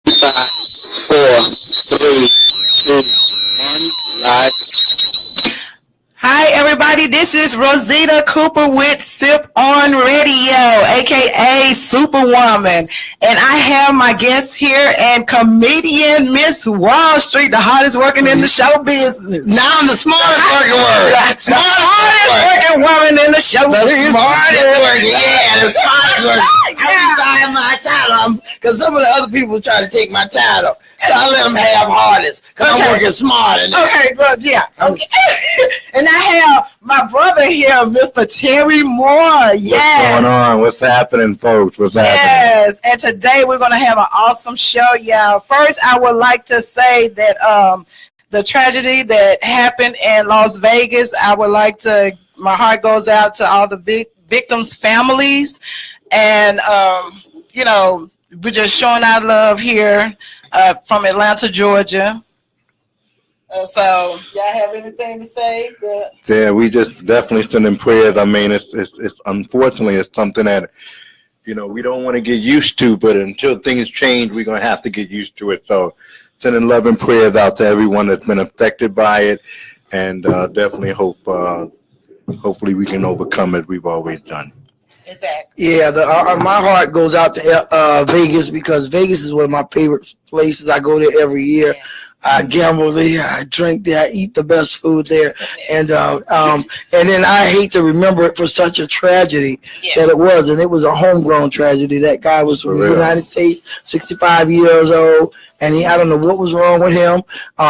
5, 4, 3, 2, 1, live. Hi, everybody. This is Rosita Cooper with SSIPP On Radio, a.k.a. Superwoman. And I have my guest here and comedian Mz.WaltzStreet, the hardest working in the show business. Now I'm the smartest working word. The hardest working woman in the show business. The smartest working, yeah, the smartest working. I be buying my title because some of the other people try to take my title. So I let them have hardest because I'm working smarter now. Okay, bro, yeah. Okay. And I have my brother here, Mr. Terry Moore. Yes. What's going on? What's happening, folks? What's happening? Yes, and today we're going to have an awesome show, y'all. First, I would like to say that the tragedy that happened in Las Vegas, I would like to, my heart goes out to all the victims' families. And, you know, we're just showing our love here from Atlanta, Georgia. So, y'all have anything to say? Yeah, we just definitely sending prayers. I mean, it's unfortunately, it's something that, you know, we don't want to get used to, but until things change, we're going to have to get used to it. So, sending love and prayers out to everyone that's been affected by it, and definitely hopefully we can overcome it. We've always done. Exactly. Yeah, my heart goes out to Vegas because Vegas is one of my favorite places. I go there every year. Yeah. I gamble there, I drink there, I eat the best food there, and then I hate to remember it for such a tragedy that it was, and it was a homegrown tragedy. That guy was from the United States, 65 years old, and I don't know what was wrong with him.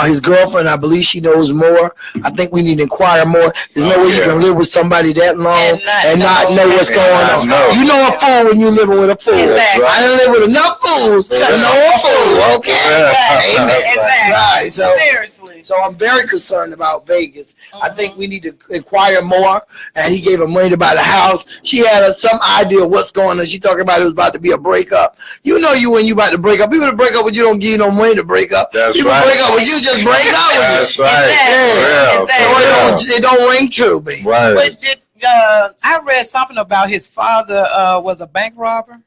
His girlfriend, I believe she knows more. I think we need to inquire more. There's no way you can live with somebody that long and not know what's going on. You know a fool when you're living with a fool. Exactly. I done lived with enough fools to know a fool, okay? Amen. Exactly. Right, so seriously. So I'm very concerned about Vegas. I think we need to inquire more. And he gave her money to buy the house. She had some idea of what's going on. She talking about it was about to be a breakup. You know, when you about to break up, people that break up with you don't give you no money to break up. That's people right. break up with you, just break up with you. That's right. Yeah. So it don't ring true, baby. Right. But I read something about his father was a bank robber.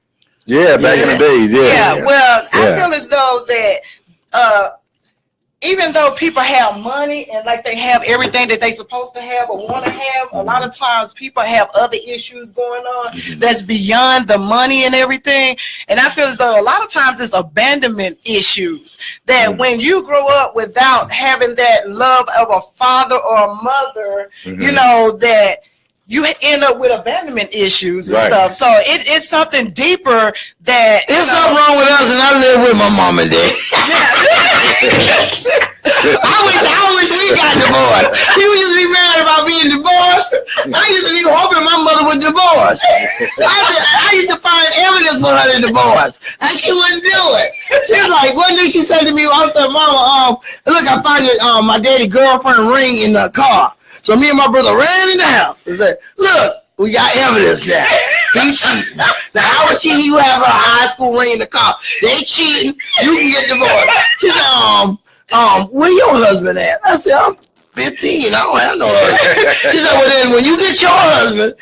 Yeah, back in the days. Yeah. Well, I feel as though that even though people have money and like they have everything that they supposed to have or want to have, a lot of times people have other issues going on that's beyond the money and everything. And I feel as though a lot of times it's abandonment issues that when you grow up without having that love of a father or a mother, you know, that you end up with abandonment issues and stuff. So it's something deeper that... There's something wrong with us, and I live with my mom and dad. I wish we got divorced. People used to be mad about being divorced. I used to be hoping my mother would divorce. I used to find evidence for her to divorce, and she wouldn't do it. She was like, one day she said to me, I said, Mama, look, I found my daddy's girlfriend ring in the car. So me and my brother ran in the house and said, look, we got evidence now. He cheating. Now, how was you have a high school ring in the car? They cheating. You can get divorced. She said, where your husband at? I said, I'm 15. I don't have no husband. She said, well, then when you get your husband,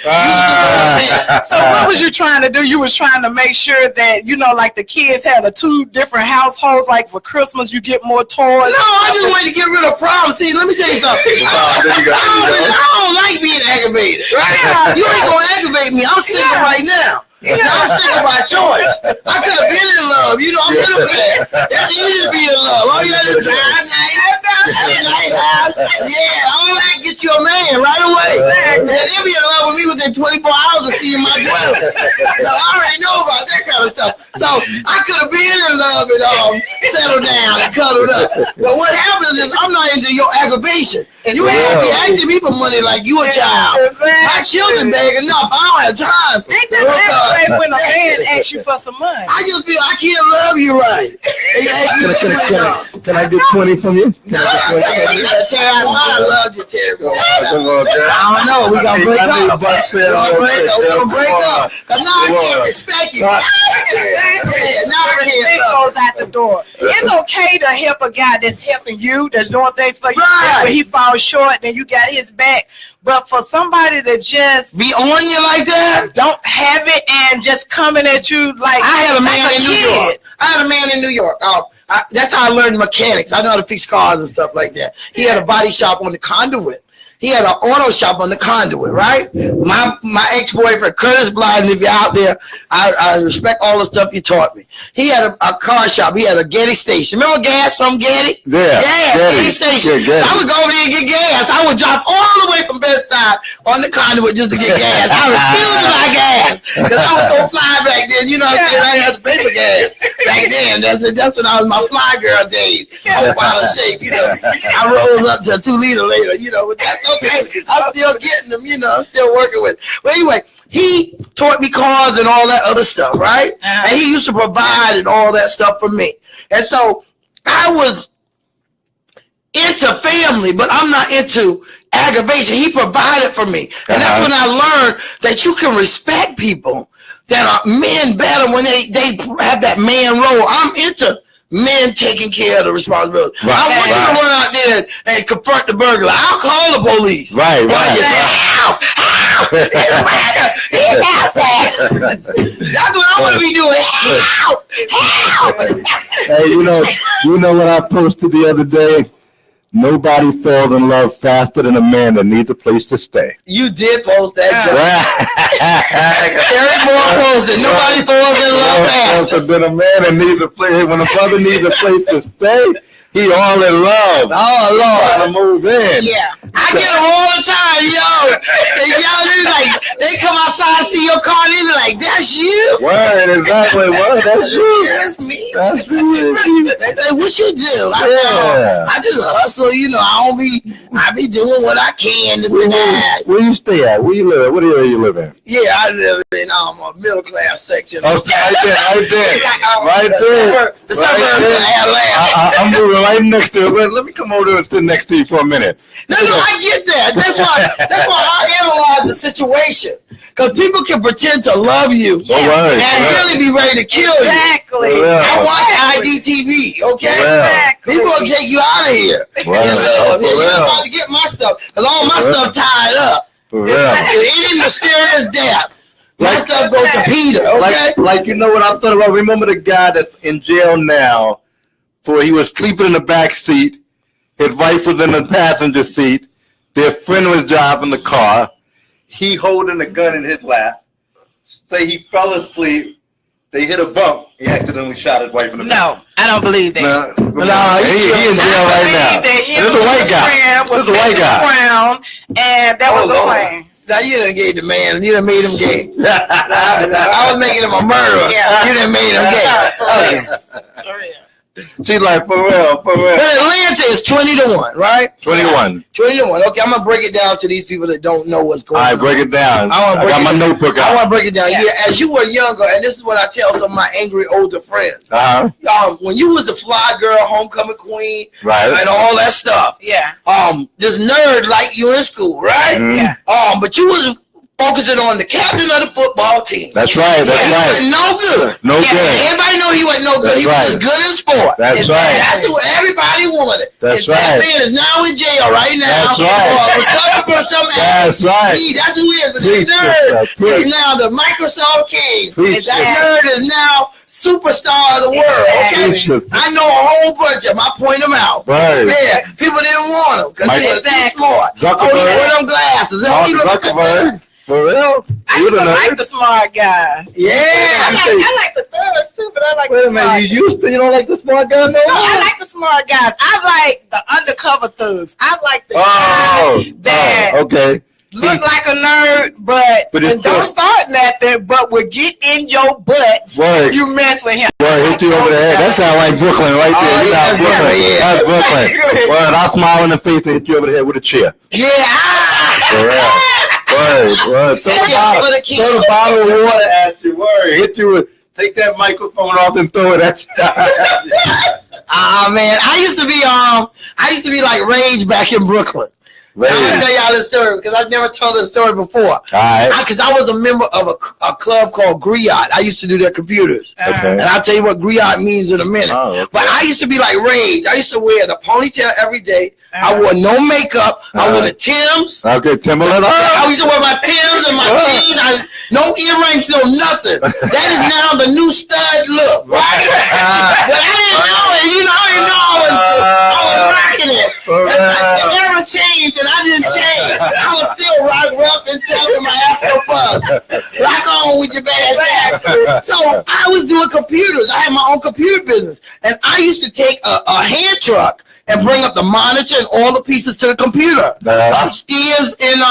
So what was you trying to do? You was trying to make sure that, you know, like the kids had the two different households, like for Christmas you get more toys. No, I just wanted to get rid of problems. See, let me tell you something. I don't like being aggravated, right? You ain't going to aggravate me. I'm single right now. I'm single by choice. I could have been in love. You know, I'm middle class. That's easy to be in love. All you got to do is drive nice. Yeah, all I get you a man right away. And they'll be in love with me within 24 hours of seeing my dwelling. So I already know about that kind of stuff. So I could have been in love and settled down and cuddled up. But what happens is I'm not into your aggravation. You ain't gonna be asking me for money like you a child. My children beg enough. I don't have time. Ain't that bad when a man asks you for some money? I just feel I can't love you right. Can I get 20 from you? I love you, Terry. I don't know. We gonna break up. We're gonna break up. Cause now I can't respect you. Now I Respect goes out the door. It's okay to help a guy that's helping you, that's doing things for you. When he falls short, then you got his back. But for somebody to just be on you like that, don't have it and just coming at you like I had a man in New York. I had a man in New York. That's how I learned mechanics. I know how to fix cars and stuff like that. He had a body shop on the Conduit. He had an auto shop on the Conduit, right? My ex-boyfriend, Curtis Blyden, if you're out there, I respect all the stuff you taught me. He had a car shop. He had a Getty station. Remember gas from Getty? Yeah. Getty station. Yeah, I would go over there and get gas. I would drive all the way from Bed-Stuy on the Conduit just to get gas. I refused to buy gas because I was so fly back then. You know what I'm saying? I didn't have to pay for gas back then. That's when I was my fly girl days. Whole pile of shape, you know. I rose up to a 2 liter later, you know, but that's okay. I'm still getting them, you know. I'm still working with. But anyway, he taught me cars and all that other stuff, right? And he used to provide and all that stuff for me. And so I was into family, but I'm not into aggravation. He provided for me. And that's when I learned that you can respect people that are men better when they have that man role. I'm into men taking care of the responsibility. Right. I want you to run out there and confront the burglar. I'll call the police. Right. Ow! That's what I want to be doing. Hey, you know what I posted the other day? Nobody falls in love faster than a man that needs a place to stay. You did post that, Joe. Eric Moore posted, nobody falls in love faster than a man that needs a place. When a brother needs a place to stay, he all in love. Oh, Lord. Move in. Yeah. I get them all the time, yo. They come outside, see your car, and they be like, that's you? Word, exactly. Word, that's you. Yeah, that's me. That's you. They say, what you do? I just hustle, you know. I be doing what I can, this and that. Where you stay at? Where you live at? What area you live in? Yeah, I live in a middle class section. Oh, right there. The suburb of Atlanta. I'm moving right next to it. Let me come over and sit next to you for a minute. No, I get that. That's why I analyze the situation. Because people can pretend to love you and really be ready to kill you. Exactly. I watch IDTV, okay? Exactly. People will take you out of here. You're about to get my stuff. Because all my stuff tied up. Any mysterious death. My stuff goes to Peter, okay? Like, you know what I thought about? Remember the guy that's in jail now for he was sleeping in the back seat. His wife was in the passenger seat. Their friend was driving the car. He holding the gun in his lap. Say he fell asleep. They hit a bump. He accidentally shot his wife in the back. No, I don't believe that. No, he in jail right now. This is a white guy. This is a white guy. And that was a plan. Now you done gave the man, you done made him gay. I was making him a murderer. You done made him gay. See, like, for real. But Atlanta is 20-1, right? 21. 20-1. Okay, I'm going to break it down to these people that don't know what's going on. All right, break it down. I got my notebook out. I want to break it down. Yeah, as you were younger, and this is what I tell some of my angry older friends. When you was the fly girl, homecoming queen, and all that stuff. This nerd like you in school, right? But you was focusing on the captain of the football team. That's right. That's right. He wasn't no good. No good. Everybody know he wasn't no good. He was just good in sport. That's right. That's what everybody wanted. That's right. That man is now in jail right now. That's right. Recovering from some That's right. That's who he is. But this nerd is now the Microsoft king. That nerd is now superstar of the world. Okay. I know a whole bunch of them. I point them out. Right. Yeah. People didn't want him because he was too smart. Zuckerberg. He wore them glasses. Zuckerberg. For real? I used to like the smart guys. Yeah. I like the thugs too, but I like the smart guys. Wait a minute, you don't like the smart guys no more? I like the smart guys. I like the undercover thugs. I like the guys that look like a nerd, but don't start nothing, but will get in your butt. You mess with him. Hit you over the head. That sounds like Brooklyn right there. That's Brooklyn. I'll smile in the face and hit you over the head with a chair. Word. Throw the bottle of water at you. Hit you with, take that microphone off and throw it at you. Man, I used to be like Rage back in Brooklyn. I'm gonna tell y'all this story because I've never told this story before. All right. Because I was a member of a club called Griot. I used to do their computers. Okay. And I'll tell you what Griot means in a minute. Oh, okay. But I used to be like Rage. I used to wear the ponytail every day. I wore no makeup. I wore the Timbs. Okay, Timberland. I used to wear my Timbs and my jeans. No earrings, no nothing. That is now the new stud look, right? But I didn't know it. You know, I didn't know I was rocking it. The era changed and I didn't change. I was still rough and tough with my Afro buzz. Rock on with your bad ass. So I was doing computers. I had my own computer business. And I used to take a hand truck and bring up the monitor and all the pieces to the computer. Upstairs in,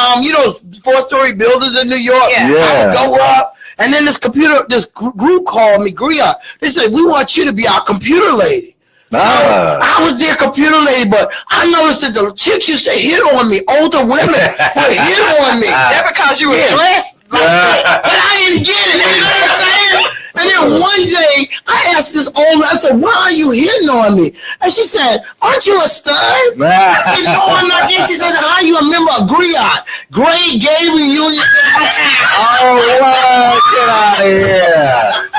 4-story buildings in New York. I would go up, and then this group called me, Griot. They said, we want you to be our computer lady. So I was their computer lady, but I noticed that the chicks used to hit on me. Older women would hit on me. That because you were dressed like that. But I didn't get it. You know what I'm saying? And then one day, I asked this older, I said, why are you hitting on me? And she said, aren't you a stud? I said, no, I'm not gay. She said, how are you a member of Griot? Great Gay Reunion. Oh, wow, get out of here.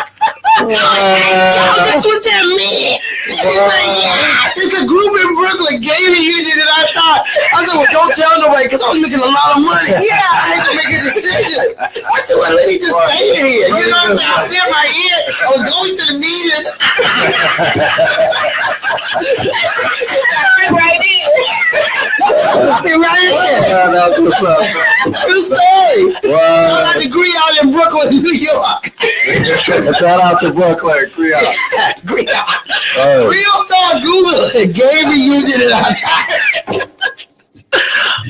Yo, that's what that means. She's like, yes, it's a group in Brooklyn, Gay Reunion at our time. I said, well, don't tell nobody, because I was making a lot of money. I had to make a decision. I said, well, let me just stay here. You know what I'm saying? I was there right here. I was going to the meetings. Right here. Right here. True story. Shout out to Griot in Brooklyn, New York. Shout out to Brooklyn, Griot. Real talk, Google it. Gay Reunion at our time.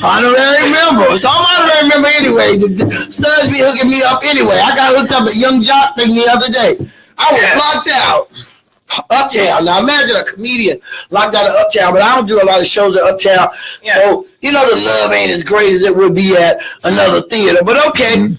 Honorary member. So I'm honorary member anyway. The studs be hooking me up anyway. I got hooked up at Young Jock thing the other day. I was locked out. Uptown. Now imagine a comedian locked out of Uptown, but I don't do a lot of shows at Uptown. So, the love ain't as great as it would be at another theater. But okay.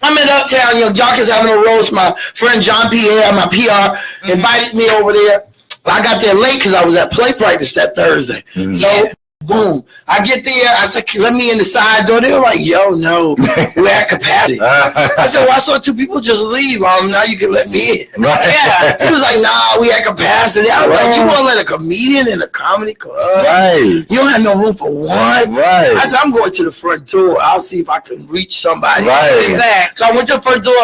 I'm in Uptown. Young Jock is having a roast. My friend John Pierre, my PR, invited me over there. I got there late because I was at play practice that Thursday. So, boom. I get there. I said, let me in the side door. They were like, yo, no, we're at capacity. I said, well, I saw 2 people just leave. Now you can let me in. He was like, nah, we at capacity. I was like, you want to let a comedian in a comedy club? You don't have no room for one? I said, I'm going to the front door. I'll see if I can reach somebody. So I went to the front door.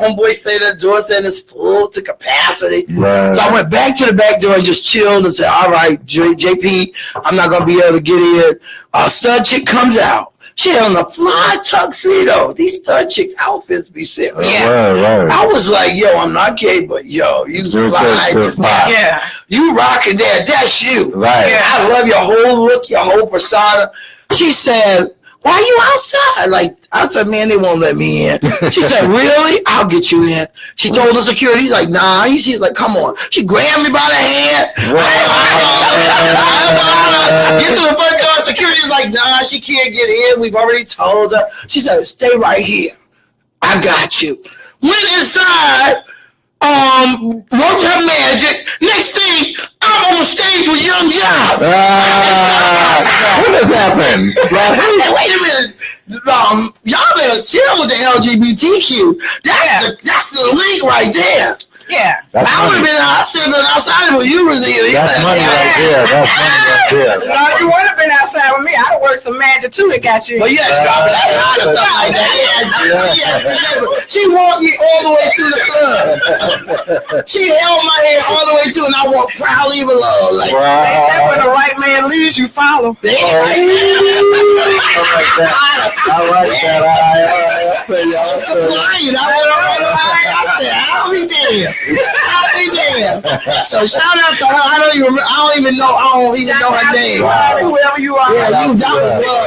Homeboy stayed at the door saying it's full to capacity. So I went back to the back door and just chilled and said, all right, JP, I'm not going to be able to get in. A stud chick comes out. She had on a fly tuxedo. These stud chicks' outfits be sick. I was like, yo, I'm not gay, but yo, you fly to that. You rocking that. That's you. I love your whole look, your whole persona. She said, why are you outside? I said, man, they won't let me in. She said, really? I'll get you in. She told the security. He's like, nah. She's like, come on. She grabbed me by the hand. Get to the front door. Security's like, nah, she can't get in. We've already told her. She said, stay right here. I got you. Went inside. Worked her magic. Next thing, I'm on stage with Young Jock. What has happened? Wait a minute. Y'all better chill with the LGBTQ. That's the link right there. I would have been outside with you, Rosita. That's money right there. No, you would have been outside with me. I'd have worked some magic too and got you. But you had to drop it out or something like that. She walked me all the way through the club. She held my hand all the way through, and I walked proudly below. They said when the right man leads, you follow. I like that. I was compliant. I'll be there. So shout out to her. I don't even know her name. Whoever you are. That was love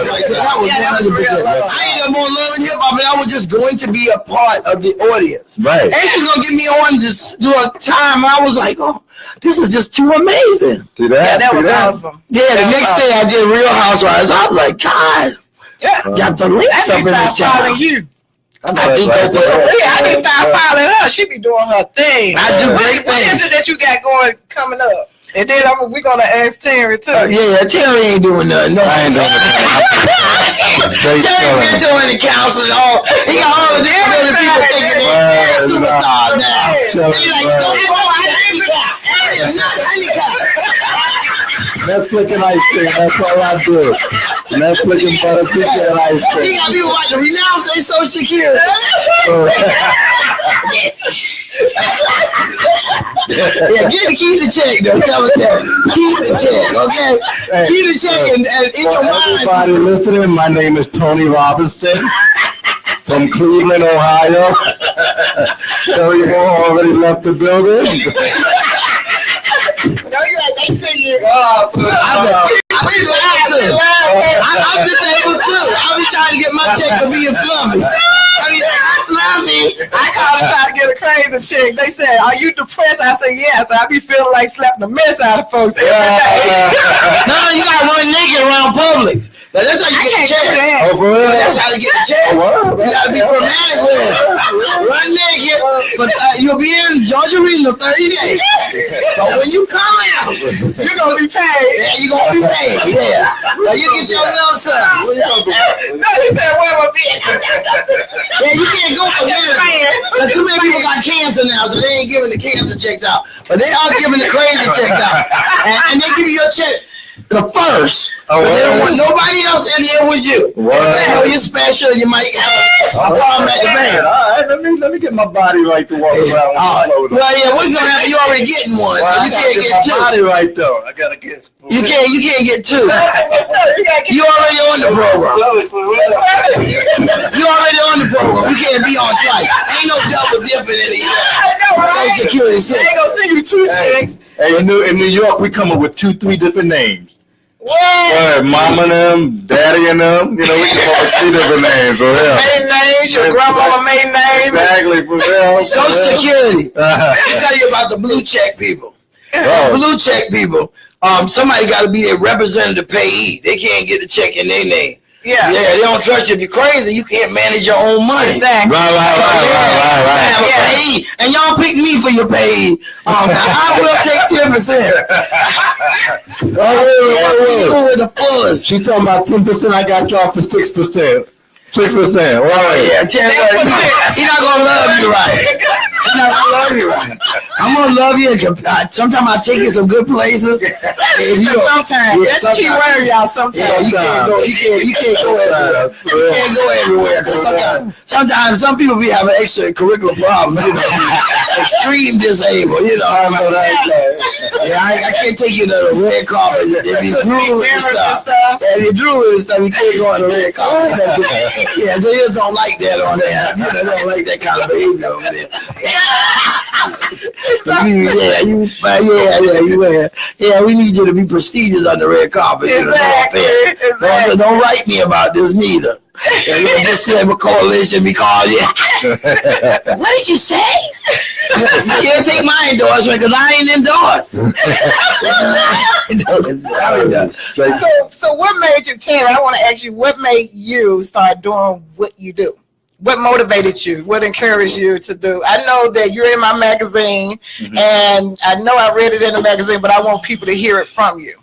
right there. That was 100%. I ain't got more love in hip hop, but I was just going to be a part of the audience. And she's gonna get me on to do a time. I was like, oh, this is just too amazing. That was awesome. The next day I did Real Housewives. I was like, God, got the links up in this town. I do go for it. I need to start following her. She be doing her thing. I do great things. What is it that you got coming up? And then we're gonna ask Terry too. Yeah, Terry ain't doing nothing. No, I ain't doing nothing. Terry been doing the counseling. He got all the different people thinking they're superstars now. They like, Netflix and ice cream. That's all I do. Netflix and butter chicken and ice cream. He got people like to renounce their Social Security. Keep the check though. Tell us that. Keep the check, okay? Hey, keep the check and in your mind. Everybody listening, my name is Tony Robinson from Cleveland, Ohio. Terry Moore already left the building. No, you're right. They see you. I'm just able too. I be trying to get my check for being fluffy. I called to try to get a crazy chick. They said, "Are you depressed?" I said, "Yes." I be feeling like slapping the mess out of folks every day. No, you gotta run naked around public. Now, that's how you get the check. Oh, for real? That's how you get the check. You gotta be dramatic with it. Run naked, but you'll be in Georgia Regional 30 days. But when you come out, You're gonna be paid. yeah, you're gonna be paid. Yeah. Now you get your little son. No, he said, "Where will be?" Yeah, you can't go for that. Because too many people got cancer now, so they ain't giving the cancer checks out. But they are giving the crazy checks out. And they give you your check the first. But they don't want nobody else in here with you. Well, you're special, you might have a problem at the bank. All right, let me get my body right to walk around. Well, yeah, we're gonna have you already getting one, so you can't get two. My body right though. I gotta get. You can't get two. You already on the program. You already on the program. You can't be on flight. Ain't no double dipping in the Social Security They system. ain't gonna send you two checks. Hey, in New York, we come up with 2-3 different names. What? Mama and them, daddy and them. You know, we come up with 3 different names. For real. Maiden names, your grandmama maiden name. Exactly, for real. Social Security. Let me tell you about the blue check people. Blue check people. Somebody got to be their representative payee. They can't get the check in their name. Yeah. They don't trust you. If you're crazy, you can't manage your own money. Exactly. Right. Have a payee, and y'all pick me for your payee. I will take 10%. With the fullest. She talking about 10%. I got y'all for 6%. 6%. Right. Yeah, 10%. He not gonna love you right. He not gonna love you right. I'm gonna love you. Sometimes I take you some good places. Sometimes. That's the key word, y'all. Sometimes. Yeah, you can't go everywhere. You can't go everywhere. Because sometimes some people be having extracurricular problems. You know, extreme disabled. You know. I can't take you to the red carpet if you drooling and stuff. If you drooling and stuff, you can't go on the red carpet. Yeah, they just don't like that on there. You know, they don't like that kind of behavior over there. We need you to be prestigious on the red carpet. Exactly. Don't write me about this neither. This coalition because what did you say? You can't take my endorsement because I ain't endorsed. So what made you, Terry? I want to ask you, what made you start doing what you do? What motivated you? What encouraged you to do? I know that you're in my magazine, and I know I read it in the magazine, but I want people to hear it from you.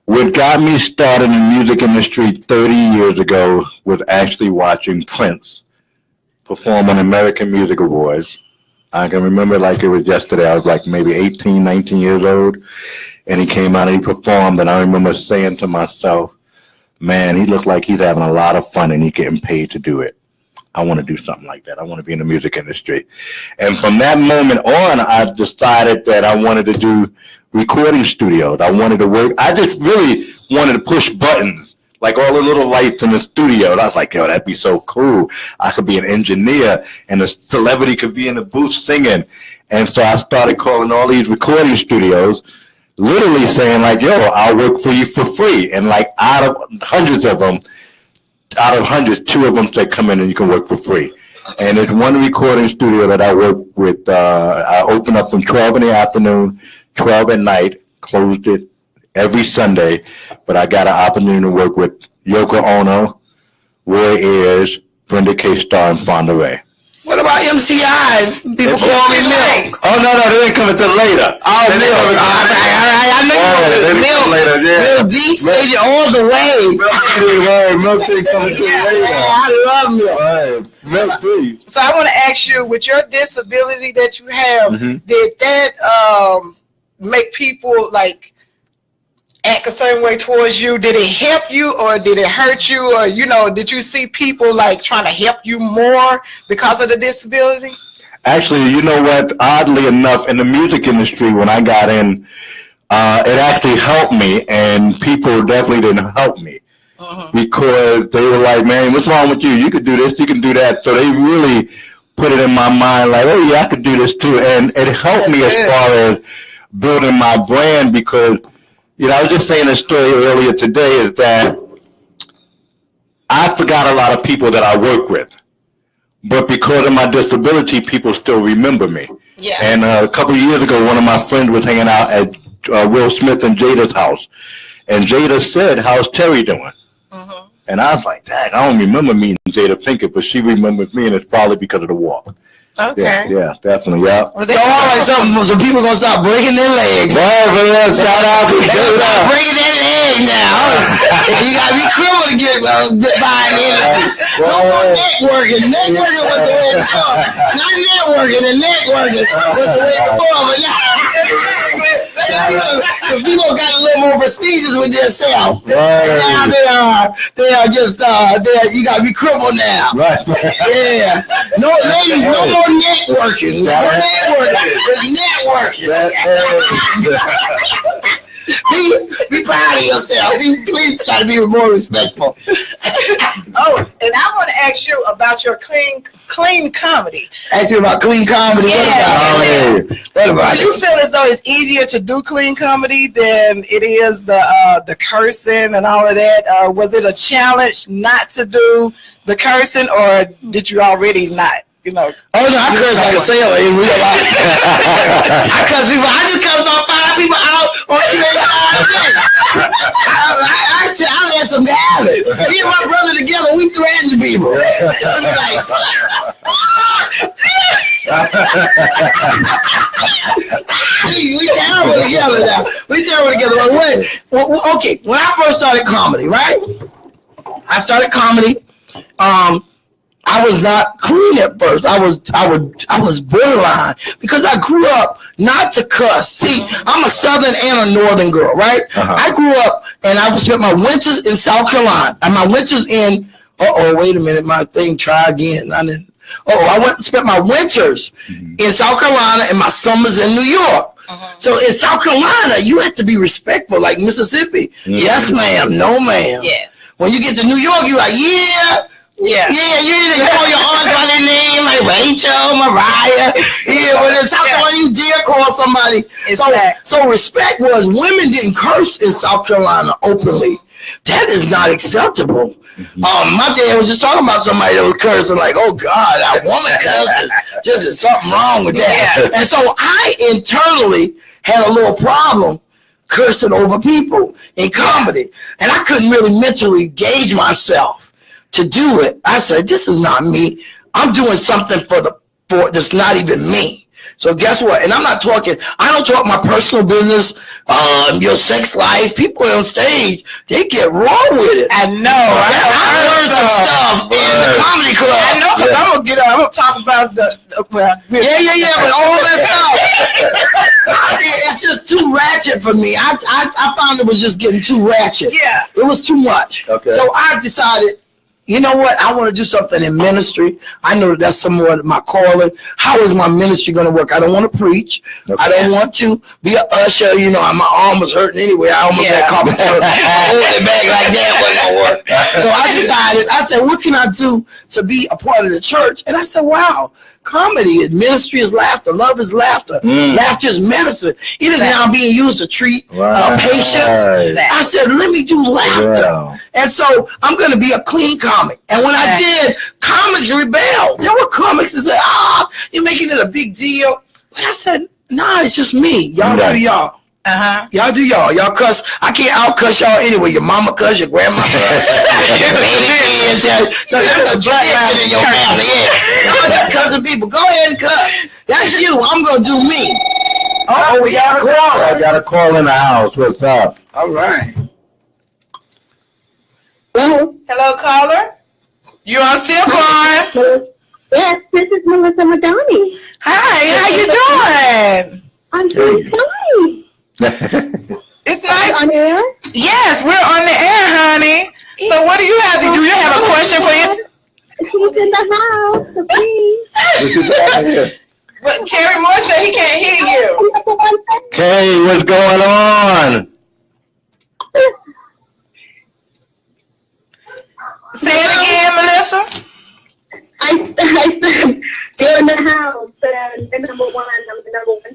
What got me started in the music industry 30 years ago was actually watching Prince perform on American Music Awards. I can remember like it was yesterday. I was like maybe 18, 19 years old, and he came out and he performed, and I remember saying to myself, man, he looked like he's having a lot of fun and he's getting paid to do it. I want to do something like that. I want to be in the music industry. And from that moment on, I decided that I wanted to do recording studios. I wanted to work. I just really wanted to push buttons, like all the little lights in the studio. And I was like, yo, that'd be so cool. I could be an engineer and a celebrity could be in the booth singing. And so I started calling all these recording studios, literally saying like, yo, I'll work for you for free. And like out of hundreds, 2 of them say come in and you can work for free. And there's one recording studio that I work with. I open up from 12 in the afternoon, 12 at night, closed it every Sunday. But I got an opportunity to work with Yoko Ono, Roy Ayers, Brenda K. Starr, and Fonda Ray. What about MCI? People call me Milk. Oh no, they didn't come until later. Oh, Milk. I know you Milk. Milk D stayed all the way. Milk didn't come until later. I love Milk. Milk D. So I want to ask you, with your disability that you have, did that make people like act a certain way towards you? Did it help you or did it hurt you? Or, you know, did you see people like trying to help you more because of the disability? Actually, you know what? Oddly enough, in the music industry, when I got in, it actually helped me, and people definitely didn't help me because they were like, man, what's wrong with you? You could do this, you can do that. So they really put it in my mind like, oh, yeah, I could do this too. And it helped me as far as building my brand because, you know, I was just saying a story earlier today is that I forgot a lot of people that I work with, but because of my disability, people still remember me. Yeah. And a couple of years ago, one of my friends was hanging out at Will Smith and Jada's house, and Jada said, "How's Terry doing?" And I was like, "Dang, I don't remember meeting Jada Pinkett, but she remembers me, and it's probably because of the walk." Okay. Yeah, definitely. Yeah. So, all right, so people gonna start breaking their legs. Shout out to Jada. Breaking their legs now. You gotta be criminal to get behind anything. No more networking. Networking was the way before. Not networking. The networking was the way before. But now, people got a little more prestigious with themselves. Now they are just you gotta be criminal now. Right. Yeah. No, ladies, no more networking. No networking. It's networking. Be proud of yourself. Please try to be more respectful. Oh, and I want to ask you about your clean comedy. Ask you about clean comedy. Yeah. What about Do you feel as though it's easier to do clean comedy than it is the cursing and all of that? Was it a challenge not to do the cursing, or did you already not? You know. Oh no, I curse like a sailor in real life. I cuss people. I just cuss about 5 people out on I let some have it. Me and my brother together, we threaten people. We terrible together now. We terrible together. But okay, when I first started comedy, right? I started comedy. I was not clean at first. I was borderline because I grew up not to cuss. See, I'm a Southern and a Northern girl, right? I grew up and I spent my winters in South Carolina and my winters in. Wait a minute, my thing. Try again. I spent my winters in South Carolina and my summers in New York. So in South Carolina, you have to be respectful, like Mississippi. Yes, ma'am. No, ma'am. Yes. When you get to New York, you're like, yeah. Yeah, you either call your aunts by their name, like Rachel, Mariah. Yeah, but in South Carolina, you dare call somebody. So respect was women didn't curse in South Carolina openly. That is not acceptable. My dad was just talking about somebody that was cursing, like, oh God, that woman cursing. Just is something wrong with that. And so I internally had a little problem cursing over people in comedy. And I couldn't really mentally gauge myself to do it. I said, this is not me. I'm doing something for that's not even me. So guess what? And I don't talk my personal business, your sex life. People on stage, they get raw with it. I know. I learned some stuff in the comedy club. I know, because I'm gonna talk about the but all that stuff, it's just too ratchet for me. I found it was just getting too ratchet. Yeah. It was too much. Okay. So I decided, you know what? I want to do something in ministry. I know that's somewhat of my calling. How is my ministry going to work? I don't want to preach. Okay. I don't want to be an usher. You know, my arm was hurting anyway. I almost had carpet hold it back like that wasn't going to work. So I said, what can I do to be a part of the church? And I said, wow. Comedy, ministry is laughter. Love is laughter. Laughter is medicine. It is now being used to treat patients. I said, let me do laughter. Wow. And so I'm going to be a clean comic. And when I did, comics rebelled. There were comics that said, you're making it a big deal. But I said, nah, it's just me. Y'all do y'all. Y'all do y'all. Y'all cuss. I can't out cuss y'all anyway. Your mama cuss, your grandma cuss. So that's a bloodline in your family. Yeah. Y'all just cussing people. Go ahead and cuss. That's you. I'm gonna do me. Oh, we got a call. I got a call in the house. What's up? All right. Hello, caller. You on SSIPP On? Yes, this is Melissa Madani. Hi, how you doing? I'm doing fine. It's nice. On air? Yes, we're on the air, honey. So what do you have to do? You have a question for you? She's in the house, please. But Terry Moore said he can't hear you. Kay, what's going on? Say it again, Melissa. I said, you're in the house, and the number one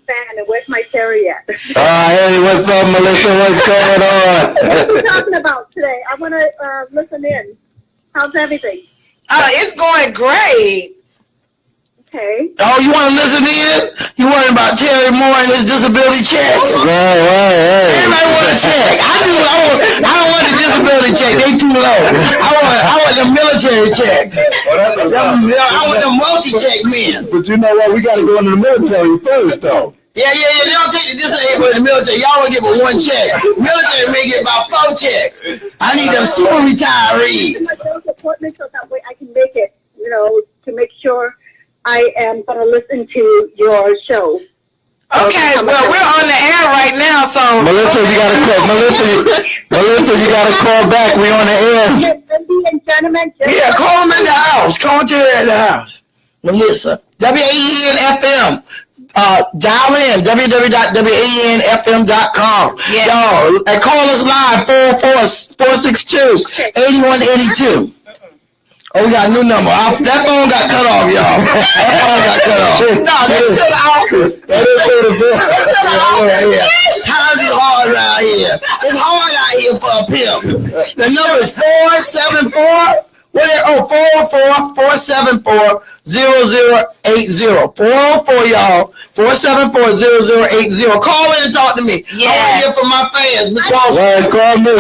fan, and where's my Terry at? Hey, what's up, Melissa? What's going on? What are we talking about today? I want to listen in. How's everything? It's going great. Okay. Oh, you want to listen in? You worrying about Terry Moore and his disability checks? Right. Everybody want a check. I don't want the disability check. They too low. I want the military checks. I want the multi-check men. But you know what? We got to go into the military first, though. Yeah. They don't take the disabled in the military. Y'all don't get but one check. Military men get about 4 checks. I need them super retirees. My appointment so that way I can make it, to make sure I am going to listen to your show. Okay, well, we're on the air right now, so Melissa, you got to call. Melissa, you got to call back. We on the air. Ladies and gentlemen, Call them in the house. Call Terry at the house. Melissa, WAEN-FM. Dial in www.waenfm.com. Yes. Y'all, and call us live 462-8182. Oh, we got a new number. That phone got cut off, y'all. That phone got cut off. No, that's to the office. That is to the office. Times is hard around here. It's hard out here for a pimp. The number is 474. 474-474-0080. 404, y'all. 474-0080. Call in and talk to me. Yes. I want to hear from my fans, Ms. WaltzStreet.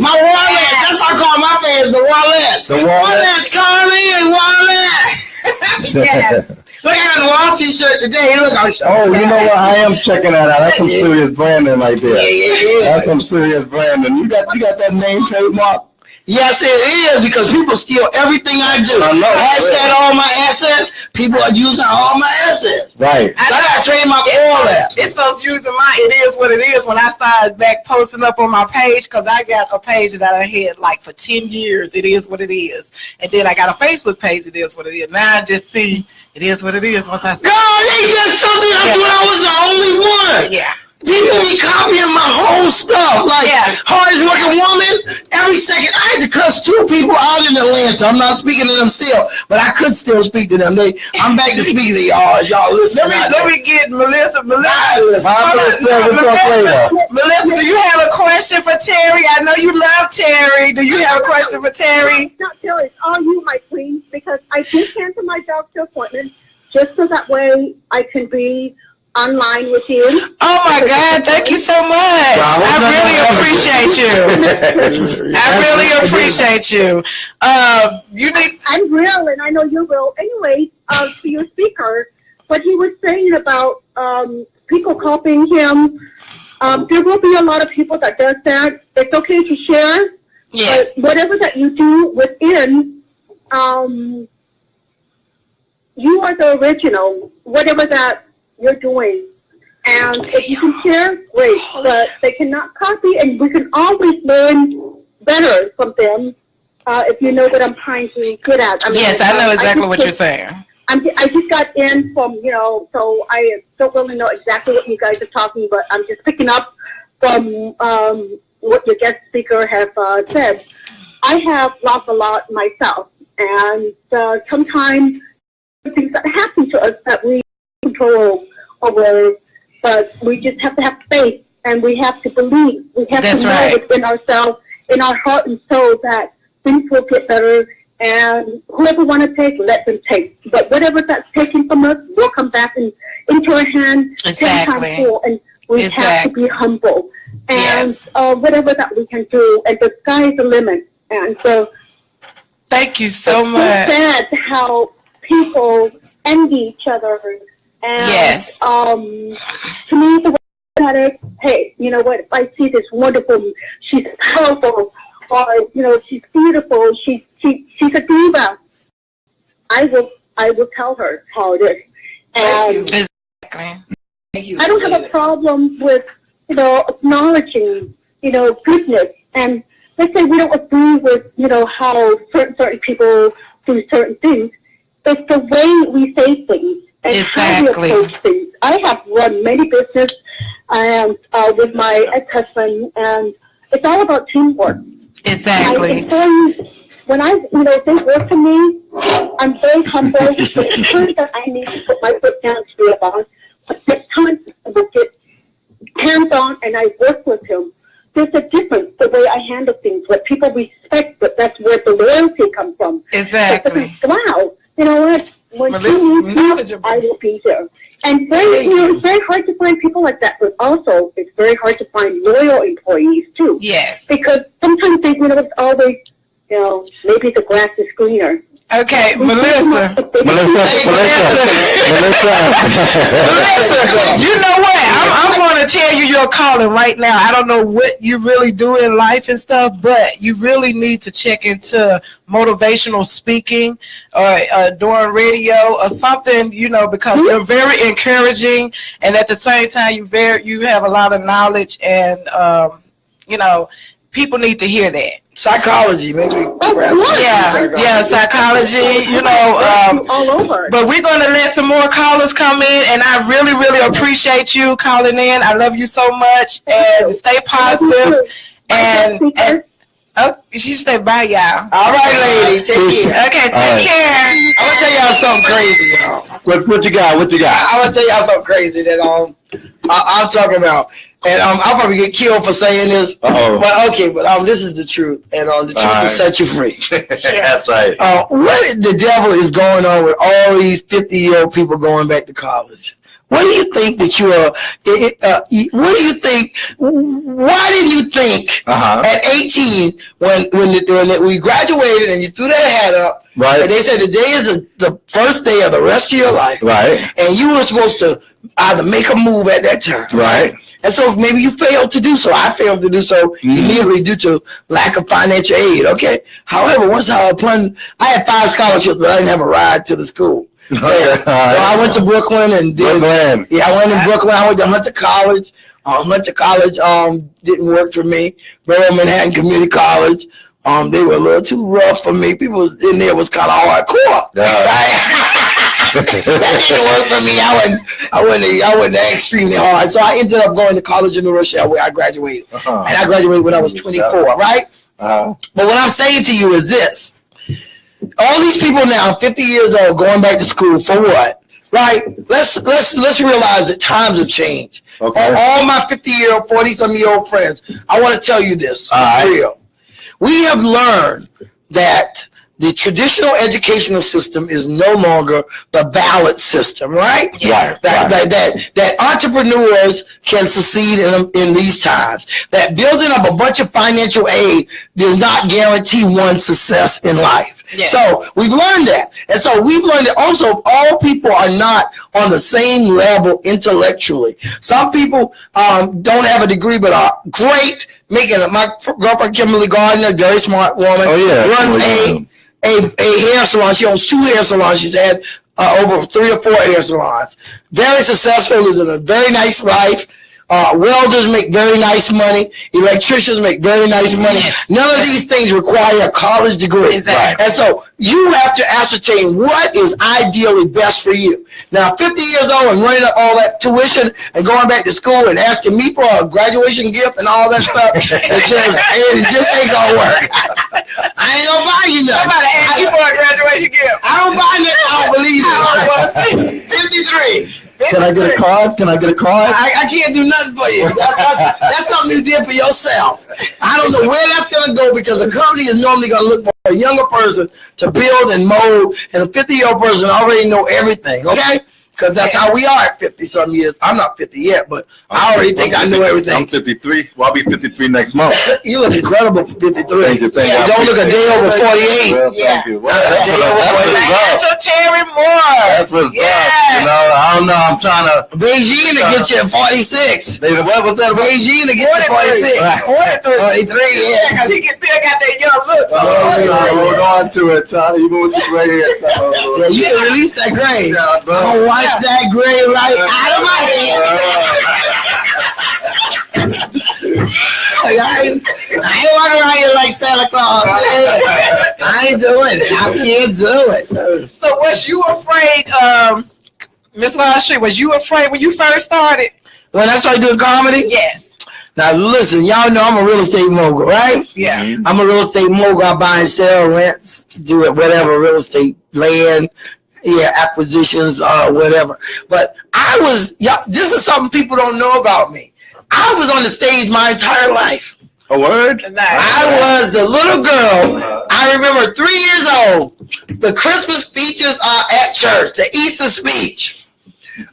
My Wallets. That's why I call my fans the Wallets. Wallets, Carly and Wallets. yes. Look, I got the Wall Street shirt today. Look, I'm showing. Oh, you know what? I am checking that out. That's some serious branding right there. Yeah. That's some serious branding. You got that name trademark? Yes, it is, because people steal everything I do. I know. Hashtag all my assets. People are using all my assets. Right. So I got to trademark all that. It's supposed to use mine. It is what it is. When I started back posting up on my page, because I got a page that I had like for 10 years. It is what it is. And then I got a Facebook page. It is what it is. Now I just see it is what it is once I start. God, they did something. I thought I was the only one. Yeah. People be copying my whole stuff. Like, hardest working woman, every second. I had to cuss 2 people out in Atlanta. I'm not speaking to them still, but I could still speak to them. I'm back to speaking to y'all. Y'all listen. Let me get Melissa. Melissa, do you have a question for Terry? I know you love Terry. Do you have a question for Terry? Not Terry. It's all you, my queen, because I did cancel my doctor appointment just so that way I can be online with you. Oh my God, thank you so much. I really appreciate you. I'm real, and I know you will. Anyway, to your speaker, what he was saying about people copying him, there will be a lot of people that does that. It's okay to share. Yes. But whatever that you do within, you are the original, whatever that you're doing. And if you can share, great. But they cannot copy, and we can always learn better from them if you know what I'm trying to get at. I mean, yes, I know exactly what you're saying. I just got in from, so I don't really know exactly what you guys are talking, but I'm just picking up from what your guest speaker has said. I have lost a lot myself, and sometimes things that happen to us that we control over, but we just have to have faith, and we have to believe. We have to know within ourselves, in our heart and soul, that things will get better, And whoever want to take, let them take. But whatever that's taken from us will come back into our hand 10 times full. And we have to be humble. And whatever that we can do, and the sky's the limit. And so, thank you so much. It's sad how people envy each other. And to me, the way I look at it, hey, you know what? If I see this wonderful, she's powerful, or you know, she's beautiful, she's a diva, I will tell her how it is. And I don't have a problem with, you know, acknowledging, you know, goodness. And let's say we don't agree with, you know, how certain people do certain things. It's the way we say things and how we approach things. I have run many business and with my ex-husband, and it's all about teamwork. Exactly. When they work for me, I'm very humble. It's true that I need to put my foot down to be a boss. But this time, I will get hands-on and I work with him. There's a difference the way I handle things, where people respect, but that's where the loyalty comes from. Exactly. Wow, you know what? When she needs me, I will be there. And it's very hard to find people like that, but also it's very hard to find loyal employees too. Yes. Because sometimes they, it's always, maybe the grass is greener. Okay, Melissa. Melissa, you know what? I'm going to tell you your calling right now. I don't know what you really do in life and stuff, but you really need to check into motivational speaking or doing radio or something, because you're very encouraging, and at the same time you have a lot of knowledge, and people need to hear that. Psychology, maybe. Psychology, all over. But we're going to let some more callers come in, and I really, really appreciate you calling in. I love you so much, and stay positive. And she said bye, y'all. All right, lady. Take care. Okay, take care. I'm going to tell y'all something crazy, y'all. What you got? I'm going to tell y'all something crazy that I'm talking about. And I'll probably get killed for saying this. But this is the truth. And the truth will set you free. That's right. What the devil is going on with all these 50-year-old people going back to college? What do you think that you are? What do you think? Why didn't you think at 18 when we graduated and you threw that hat up? Right. And they said today is the first day of the rest of your life. Right. And you were supposed to either make a move at that time. Right. And so maybe you failed to do so. I failed to do so immediately due to lack of financial aid. Okay. However, once I had 5 scholarships, but I didn't have a ride to the school. So I went to Brooklyn and did. I went to Brooklyn. I went to college. Didn't work for me. Borough Manhattan Community College. They were a little too rough for me. People in there was kind of hardcore. That didn't work for me. I went extremely hard. So I ended up going to college in New Rochelle, where I graduated. And I graduated when I was 24, right? But what I'm saying to you is this. All these people now, 50 years old, going back to school for what? Right? Let's realize that times have changed. Okay. All my 50-year-old, 40-some-year-old friends, I want to tell you this. It's real. We have learned that the traditional educational system is no longer the ballot system, right? Yes. That entrepreneurs can succeed in these times. That building up a bunch of financial aid does not guarantee one's success in life. Yes. So we've learned that. And so we've learned that also all people are not on the same level intellectually. Some people don't have a degree but are great. My girlfriend Kimberly Gardner, very smart woman, runs a hair salon. She owns 2 hair salons. She's had over 3 or 4 hair salons. Very successful, lives in a very nice life. Welders make very nice money. Electricians make very nice money. Yes. None of these things require a college degree. Exactly. And so you have to ascertain what is ideally best for you. Now, 50 years old and running up all that tuition and going back to school and asking me for a graduation gift and all that stuff, it just ain't gonna work. I ain't gonna buy you nothing. Somebody asked you for a graduation gift. I don't buy nothing. I don't believe it. 53. Can I get a card? Can I get a card? I can't do nothing for you. That's something you did for yourself. I don't know where that's going to go because a company is normally going to look for a younger person to build and mold, and a 50-year-old person already know everything, okay? Because that's how we are at 50-some years. I'm not 50 yet, but I already think I know everything. I'm 53. Well, I'll be 53 next month. You look incredible for 53. Thank you. You don't look a day over 48. Well, Yeah. thank you. Well, A day over 48. So Terry Moore. That's what's up. You know, I don't know. I'm trying to. Beijing to get you at 46. What was that? Beijing to get you at 46. 43, yeah. Because he still got that young look. So Hold on to it, Charlie. Even with the gray hair. Yeah, you can release that gray. I'm gonna wash that gray right out of my head. I ain't walking around here like Santa Claus. I ain't doing it. I can't do it. So was you afraid, Mz.WaltzStreet, was you afraid when you first started? When I started doing comedy? Yes. Now listen, y'all know I'm a real estate mogul, right? Yeah. I'm a real estate mogul. I buy and sell, rents, do it, whatever, real estate, land, acquisitions, whatever. But this is something people don't know about me. I was on the stage my entire life. A word? I was the little girl. I remember 3 years old. The Christmas speeches at church, the Easter speech.